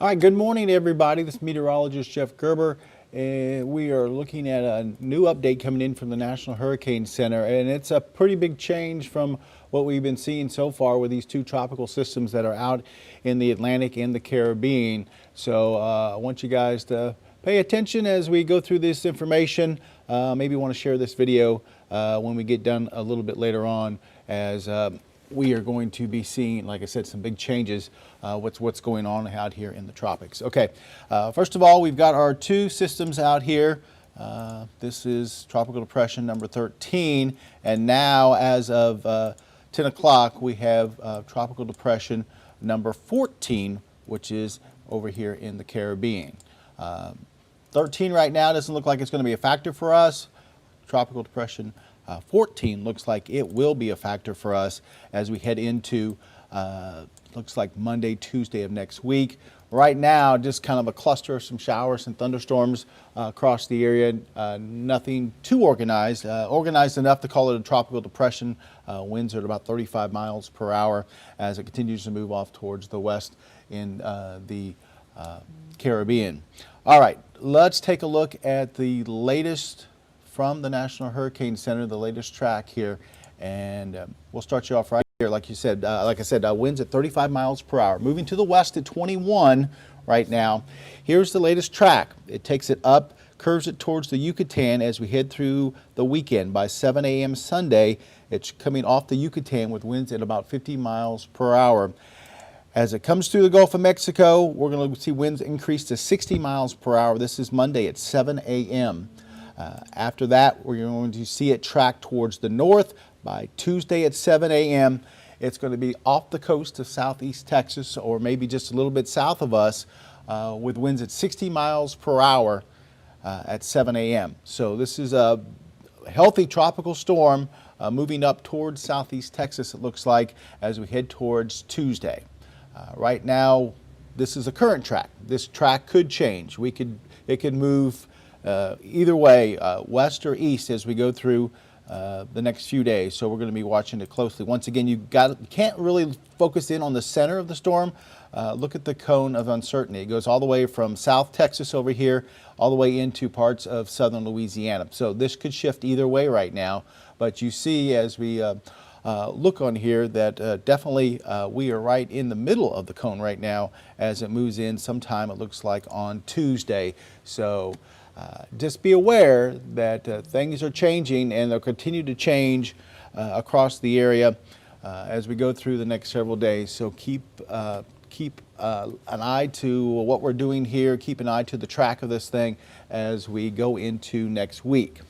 All right, good morning, everybody. This is meteorologist Jeff Gerber, and we are looking at a new update coming in from the National Hurricane Center, and it's a pretty big change from what we've been seeing so far with these two tropical systems that are out in the Atlantic and the Caribbean. So I want you guys to pay attention as we go through this information. Maybe want to share this video when we get done a little bit later on, as we are going to be seeing, like I said, some big changes. What's going on out here in the tropics. Okay, first of all, we've got our two systems out here. This is tropical depression number 13, and now as of 10 o'clock we have tropical depression number 14, which is over here in the Caribbean. 13 right now doesn't look like it's going to be a factor for us. Tropical depression 14 looks like it will be a factor for us as we head into looks like Monday, Tuesday of next week. Right now, just kind of a cluster of some showers and thunderstorms across the area. Nothing too organized, organized enough to call it a tropical depression. Winds are at about 35 miles per hour as it continues to move off towards the west in the Caribbean. All right, let's take a look at the latest from the National Hurricane Center, the latest track here, and we'll start you off right here. Like I said, winds at 35 miles per hour, moving to the west at 21 right now. Here's the latest track. It takes it up, curves it towards the Yucatan as we head through the weekend. By 7 a.m. Sunday, it's coming off the Yucatan with winds at about 50 miles per hour. As it comes through the Gulf of Mexico, we're going to see winds increase to 60 miles per hour. This is Monday at 7 a.m. After that, we're going to see it track towards the north. By Tuesday at 7 a.m., it's going to be off the coast of southeast Texas, or maybe just a little bit south of us, with winds at 60 miles per hour at 7 a.m. So this is a healthy tropical storm moving up towards southeast Texas, it looks like, as we head towards Tuesday. Right now, this is a current track. This track could change. It could move either way, west or east, as we go through the next few days. So we're going to be watching it closely. Once again, you can't really focus in on the center of the storm. Look at the cone of uncertainty. It goes all the way from South Texas over here, all the way into parts of southern Louisiana. So this could shift either way right now. But you see, as we look on here, that definitely we are right in the middle of the cone right now as it moves in sometime, it looks like, on Tuesday. So just be aware that things are changing, and they'll continue to change across the area as we go through the next several days. So keep an eye to what we're doing here. Keep an eye to the track of this thing as we go into next week.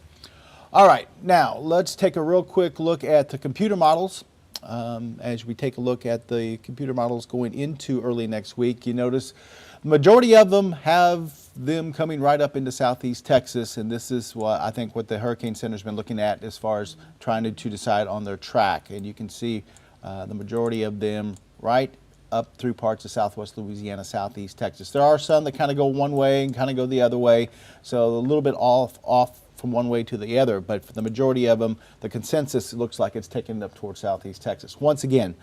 All right, now let's take a real quick look at the computer models. As we take a look at the computer models going into early next week, you notice the majority of them have them coming right up into southeast Texas, and this is what I think what the Hurricane Center's been looking at as far as trying to decide on their track. And you can see the majority of them right up through parts of southwest Louisiana, southeast Texas. There are some that kind of go one way and kind of go the other way, so a little bit off from one way to the other, but for the majority of them, the consensus looks like it's taking up towards southeast Texas. Once again,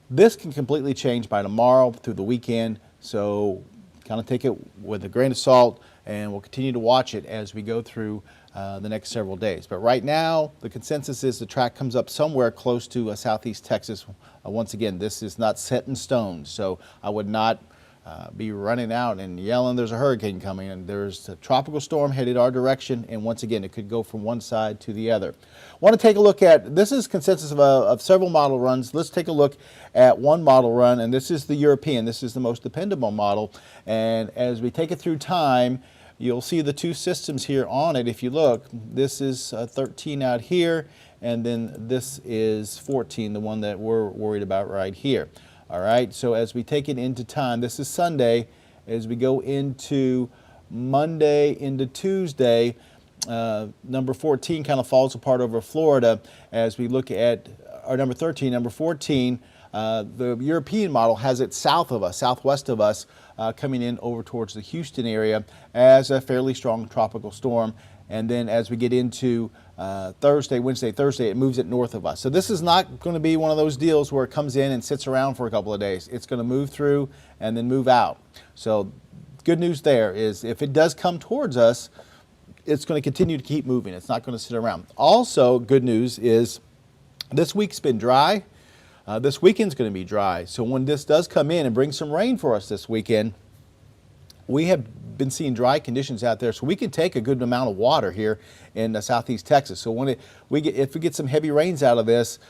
this can completely change by tomorrow through the weekend, so kind of take it with a grain of salt, and we'll continue to watch it as we go through the next several days. But right now, the consensus is the track comes up somewhere close to southeast Texas. Once again, this is not set in stone, so I would not be running out and yelling there's a hurricane coming, and there's a tropical storm headed our direction, and once again it could go from one side to the other. Want to take a look at, this is consensus of several model runs. Let's take a look at one model run, and this is the European. This is the most dependable model, and as we take it through time, you'll see the two systems here on it. If you look, this is 13 out here, and then this is 14, the one that we're worried about right here. All right, so as we take it into time, this is Sunday. As we go into Monday into Tuesday, number 14 kind of falls apart over Florida. As we look at our number 13, number 14, the European model has it south of us, southwest of us, coming in over towards the Houston area as a fairly strong tropical storm. and then as we get into Wednesday, Thursday, it moves it north of us. So this is not going to be one of those deals where it comes in and sits around for a couple of days. It's going to move through and then move out. So good news there is if it does come towards us, it's going to continue to keep moving. It's not going to sit around. Also, good news is this week's been dry. This weekend's going to be dry. So when this does come in and bring some rain for us this weekend, we have been seeing dry conditions out there, so we can take a good amount of water here in southeast Texas. So when if we get some heavy rains out of this,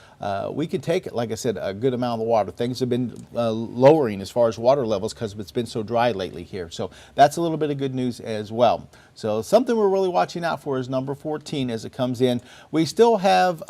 we can take, like I said, a good amount of water. Things have been lowering as far as water levels because it's been so dry lately here. So that's a little bit of good news as well. So something we're really watching out for is number 14 as it comes in. We still have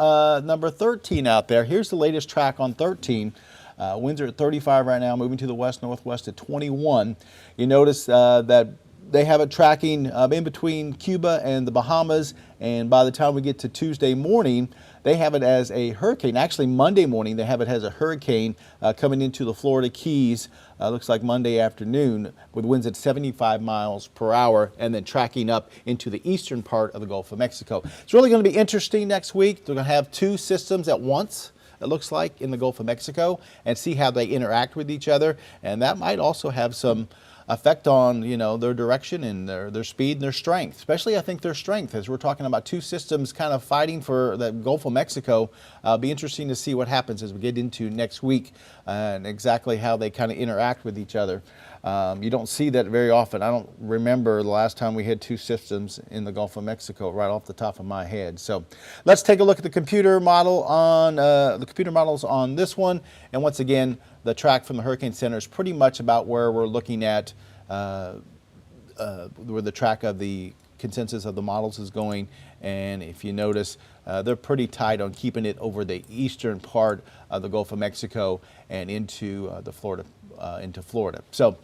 number 13 out there. Here's the latest track on 13. Winds are at 35 right now, moving to the west-northwest at 21. You notice that they have it tracking in between Cuba and the Bahamas, and by the time we get to Tuesday morning, they have it as a hurricane. Actually, Monday morning, they have it as a hurricane coming into the Florida Keys, looks like Monday afternoon, with winds at 75 miles per hour, and then tracking up into the eastern part of the Gulf of Mexico. It's really going to be interesting next week. They're going to have two systems at once, it looks like, in the Gulf of Mexico, and see how they interact with each other, and that might also have some effect on, you know, their direction and their speed and their strength, especially I think their strength, as we're talking about two systems kind of fighting for the Gulf of Mexico. Be interesting to see what happens as we get into next week and exactly how they kind of interact with each other. You don't see that very often. I don't remember the last time we had two systems in the Gulf of Mexico right off the top of my head. So let's take a look at the computer model on the computer models on this one. And once again, the track from the Hurricane Center is pretty much about where we're looking at where the track of the consensus of the models is going. And if you notice, they're pretty tight on keeping it over the eastern part of the Gulf of Mexico and into Florida. So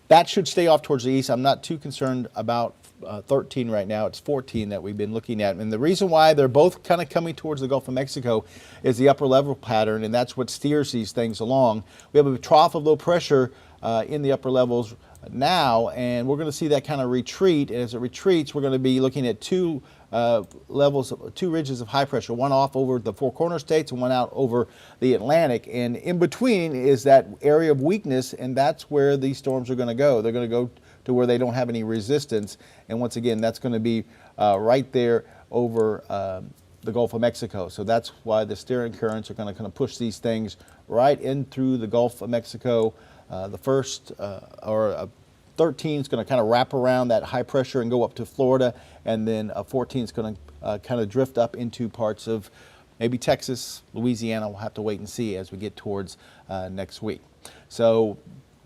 that should stay off towards the east. I'm not too concerned about 13 right now. It's 14 that we've been looking at. And the reason why they're both kind of coming towards the Gulf of Mexico is the upper level pattern, and that's what steers these things along. We have a trough of low pressure in the upper levels now, and we're going to see that kind of retreat. And as it retreats, we're going to be looking at two ridges of high pressure, one off over the Four Corner States and one out over the Atlantic. And in between is that area of weakness, and that's where these storms are going to go. They're going to go to where they don't have any resistance. And once again, that's going to be right there over the Gulf of Mexico. So that's why the steering currents are going to kind of push these things right in through the Gulf of Mexico. The first 13 is going to kind of wrap around that high pressure and go up to Florida, and then 14 is going to kind of drift up into parts of maybe Texas, Louisiana. We'll have to wait and see as we get towards next week. So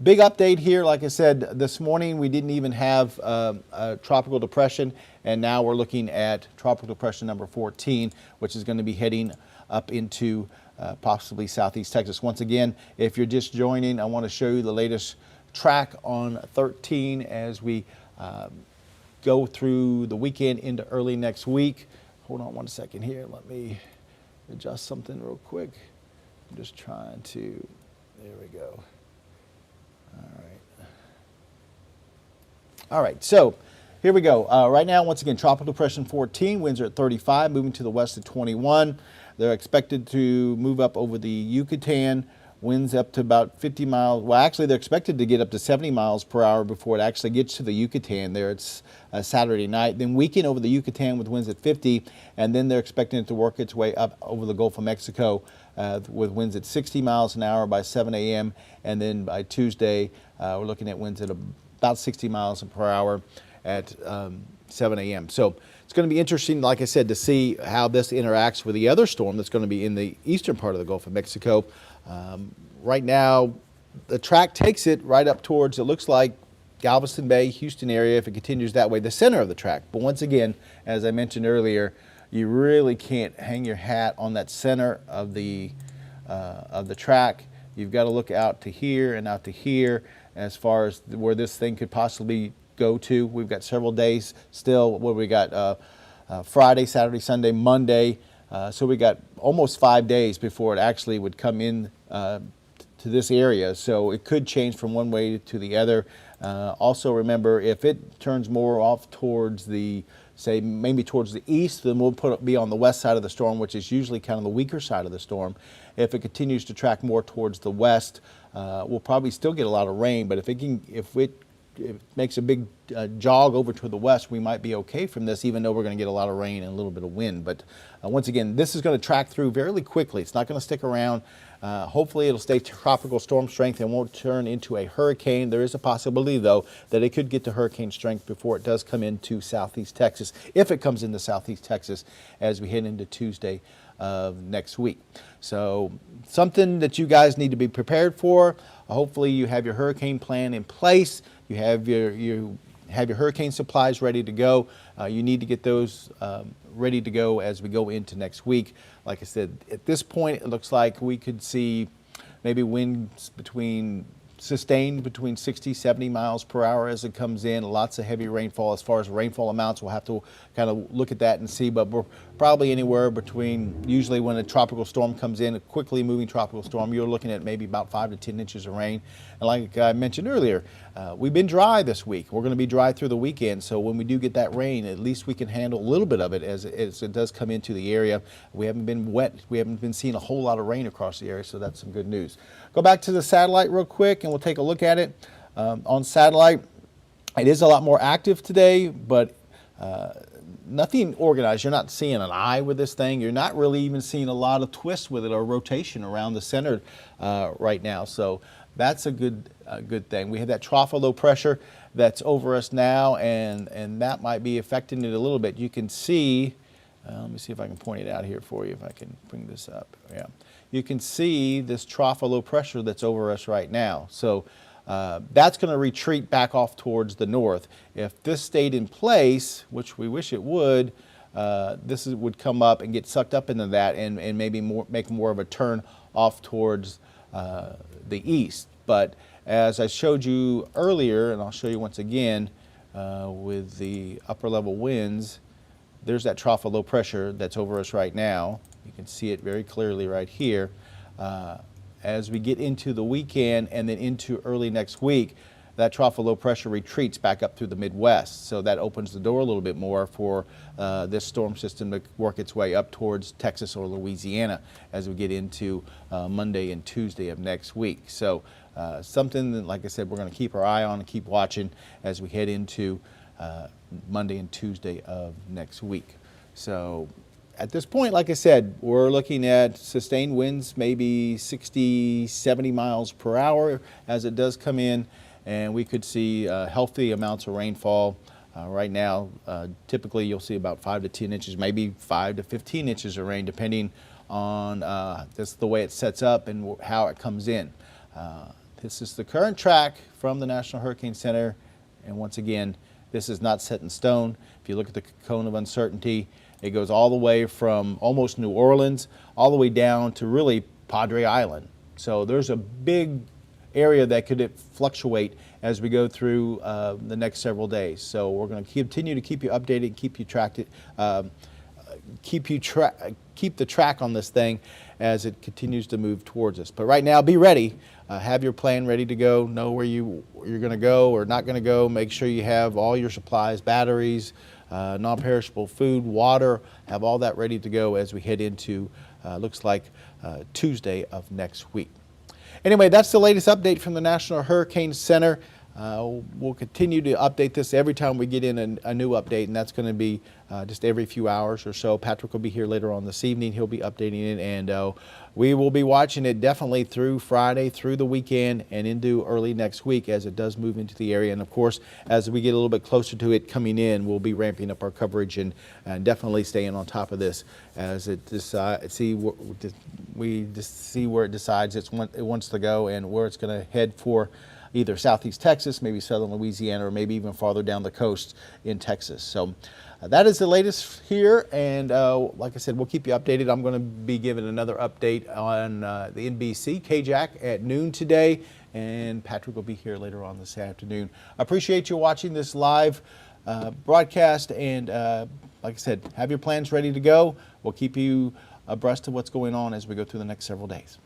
big update here. Like I said, this morning we didn't even have a tropical depression, and now we're looking at tropical depression number 14, which is going to be heading up into possibly southeast Texas. Once again, if you're just joining, I want to show you the latest track on 13 as we go through the weekend into early next week. Hold on one second here. Let me adjust something real quick. I'm just trying to, there we go. All right, so here we go. Right now, once again, tropical depression 14, winds are at 35, moving to the west at 21. They're expected to move up over the Yucatan, winds up to about 50 miles. Well, actually, they're expected to get up to 70 miles per hour before it actually gets to the Yucatan there. It's Saturday night. Then weekend over the Yucatan with winds at 50, and then they're expecting it to work its way up over the Gulf of Mexico with winds at 60 miles an hour by 7 a.m. And then by Tuesday, we're looking at winds at about 60 miles per hour at 7 a.m. So it's going to be interesting, like I said, to see how this interacts with the other storm that's going to be in the eastern part of the Gulf of Mexico. Right now, the track takes it right up towards, it looks like, Galveston Bay, Houston area, if it continues that way, the center of the track. But once again, as I mentioned earlier, you really can't hang your hat on that center of the track. You've got to look out to here and out to here as far as where this thing could possibly go to. We've got several days still where we got Friday, Saturday, Sunday, Monday. So we got almost 5 days before it actually would come in to this area. So it could change from one way to the other. Also remember, if it turns more off towards the, say, maybe towards the east, then we'll be on the west side of the storm, which is usually kind of the weaker side of the storm. If it continues to track more towards the west, we'll probably still get a lot of rain, but if it makes a big jog over to the west, we might be okay from this, even though we're going to get a lot of rain and a little bit of wind. But once again, this is going to track through fairly quickly. It's not going to stick around. Hopefully it'll stay tropical storm strength and won't turn into a hurricane. There is a possibility, though, that it could get to hurricane strength before it does come into southeast Texas, if it comes into southeast Texas as we head into Tuesday of next week. So something that you guys need to be prepared for. Hopefully you have your hurricane plan in place. You have your hurricane supplies ready to go. You need to get those ready to go as we go into next week. Like I said, at this point, it looks like we could see maybe winds sustained between 60, 70 miles per hour as it comes in. Lots of heavy rainfall. As far as rainfall amounts, we'll have to kind of look at that and see, but we're probably anywhere between, usually when a tropical storm comes in, a quickly moving tropical storm, you're looking at maybe about 5 to 10 inches of rain. And like I mentioned earlier, we've been dry this week. We're going to be dry through the weekend, so when we do get that rain, at least we can handle a little bit of it as it does come into the area. We haven't been wet. We haven't been seeing a whole lot of rain across the area, so that's some good news. Go back to the satellite real quick and we'll take a look at it. On satellite, it is a lot more active today, but nothing organized. You're not seeing an eye with this thing. You're not really even seeing a lot of twist with it or rotation around the center right now. So that's a good thing. We have that trough of low pressure that's over us now, and that might be affecting it a little bit. You can see, let me see if I can point it out here for you, if I can bring this up. Yeah, you can see this trough of low pressure that's over us right now. So that's going to retreat back off towards the north. If this stayed in place, which we wish it would, would come up and get sucked up into that and maybe make more of a turn off towards the east. But as I showed you earlier, and I'll show you once again with the upper level winds, there's that trough of low pressure that's over us right now. You can see it very clearly right here. As we get into the weekend and then into early next week, that trough of low pressure retreats back up through the Midwest. So that opens the door a little bit more for this storm system to work its way up towards Texas or Louisiana as we get into Monday and Tuesday of next week. So something that, like I said, we're going to keep our eye on and keep watching as we head into Monday and Tuesday of next week. So at this point, like I said, we're looking at sustained winds, maybe 60, 70 miles per hour as it does come in, and we could see healthy amounts of rainfall. Right now, typically you'll see about 5 to 10 inches, maybe 5 to 15 inches of rain, depending on just the way it sets up and how it comes in. This is the current track from the National Hurricane Center, and once again, this is not set in stone. If you look at the cone of uncertainty, it goes all the way from almost New Orleans all the way down to really Padre Island. So there's a big area that could fluctuate as we go through the next several days. So we're going to continue to keep you updated, keep the track on this thing as it continues to move towards us. But right now, be ready. Have your plan ready to go. Know where you're going to go or not going to go. Make sure you have all your supplies, batteries, non-perishable food, water. Have all that ready to go as we head into looks like Tuesday of next week. Anyway, that's the latest update from the National Hurricane Center. We'll continue to update this every time we get in a new update, and that's going to be just every few hours or so. Patrick will be here later on this evening. He'll be updating it, and we will be watching it definitely through Friday, through the weekend, and into early next week as it does move into the area. And of course, as we get a little bit closer to it coming in, we'll be ramping up our coverage and definitely staying on top of this as it we just see where it decides it wants to go and where it's going to head for either southeast Texas, maybe southern Louisiana, or maybe even farther down the coast in Texas. So that is the latest here, and like I said, we'll keep you updated. I'm going to be giving another update on the NBC KJAC at noon today, and Patrick will be here later on this afternoon. I appreciate you watching this live broadcast, and like I said, have your plans ready to go. We'll keep you abreast of what's going on as we go through the next several days.